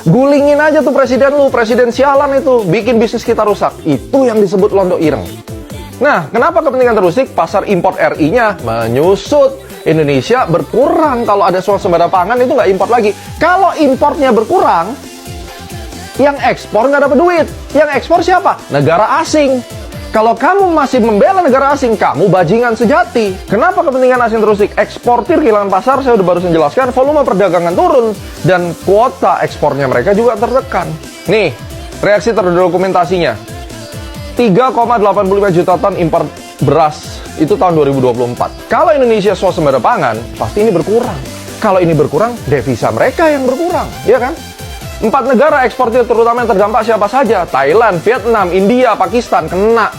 Gulingin aja tuh presiden lu, presiden sialan itu, bikin bisnis kita rusak. Itu yang disebut londo ireng. Nah, kenapa kepentingan terusik? Pasar impor RI-nya menyusut. Indonesia berkurang. Kalau ada swasembada pangan itu nggak impor lagi. Kalau importnya berkurang, yang ekspor nggak dapat duit. Yang ekspor siapa? Negara asing. Kalau kamu masih membela negara asing, kamu bajingan sejati. Kenapa kepentingan asing terusik? Eksportir kehilangan pasar, saya udah barusan jelaskan, volume perdagangan turun, dan kuota ekspornya mereka juga tertekan. Nih, reaksi terdokumentasinya. 3,85 juta ton impor beras, itu tahun 2024. Kalau Indonesia swasembada pangan, pasti ini berkurang. Kalau ini berkurang, devisa mereka yang berkurang, ya kan? 4 negara eksportir terutama yang terdampak siapa saja? Thailand, Vietnam, India, Pakistan, kena.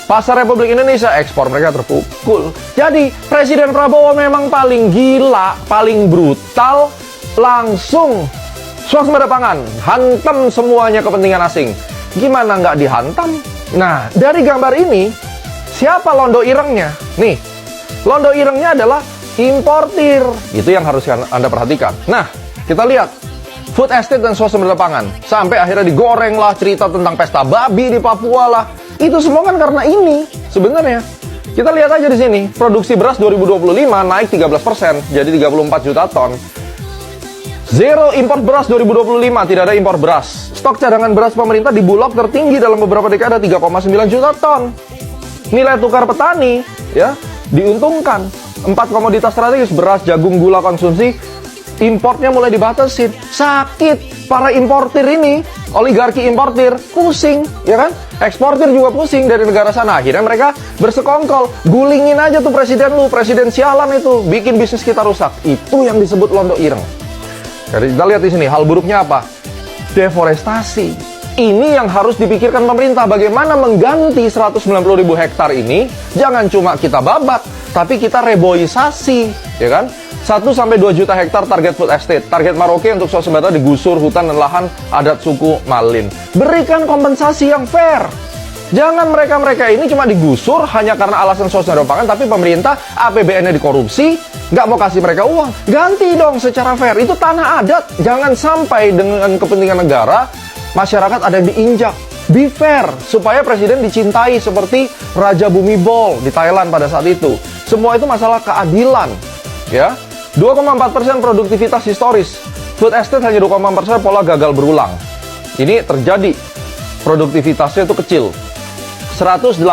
Pasar Republik Indonesia, ekspor mereka terpukul. Jadi, Presiden Prabowo memang paling gila, paling brutal, langsung swasembada pangan, hantam semuanya kepentingan asing. Gimana nggak dihantam? Nah, dari gambar ini, siapa londo irengnya? Nih, londo irengnya adalah importir. Itu yang harus Anda perhatikan. Nah, kita lihat. Food estate dan swasembada pangan. Sampai akhirnya digoreng lah, cerita tentang pesta babi di Papua lah. Itu semua kan karena ini sebenarnya. Kita lihat aja di sini, produksi beras 2025 naik 13%, jadi 34 juta ton. Zero impor beras 2025, tidak ada impor beras. Stok cadangan beras pemerintah di Bulog tertinggi dalam beberapa dekade, 3,9 juta ton. Nilai tukar petani ya diuntungkan. 4 komoditas strategis, beras, jagung, gula konsumsi, importnya mulai dibatasin. Sakit para importir ini, oligarki importir pusing, ya kan? Eksportir juga pusing dari negara sana. Akhirnya mereka bersekongkol. Gulingin aja tuh presiden lu, presiden sialan itu, bikin bisnis kita rusak. Itu yang disebut londo ireng. Jadi kita lihat di sini, hal buruknya apa? Deforestasi. Ini yang harus dipikirkan pemerintah, bagaimana mengganti 190.000 hektar ini. Jangan cuma kita babat, tapi kita reboisasi, ya kan? 1-2 juta hektar target food estate. Target Maroke untuk swasembada digusur hutan dan lahan adat suku Malin. Berikan kompensasi yang fair. Jangan mereka-mereka ini cuma digusur hanya karena alasan swasembada pangan, tapi pemerintah APBN-nya dikorupsi, nggak mau kasih mereka uang. Ganti dong secara fair. Itu tanah adat. Jangan sampai dengan kepentingan negara, masyarakat ada yang diinjak. Be fair, supaya presiden dicintai seperti Raja Bhumibol di Thailand pada saat itu. Semua itu masalah keadilan, ya. 2,4% produktivitas historis. Food estate hanya 2,4%, pola gagal berulang. Ini terjadi. Produktivitasnya itu kecil. 108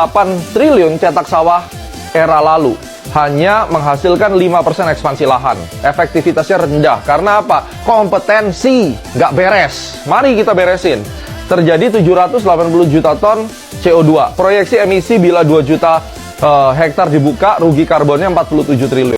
triliun cetak sawah era lalu. Hanya menghasilkan 5% ekspansi lahan. Efektivitasnya rendah. Karena apa? Kompetensi. Nggak beres. Mari kita beresin. Terjadi 780 juta ton CO2. Proyeksi emisi bila 2 juta hektar dibuka, rugi karbonnya 47 triliun.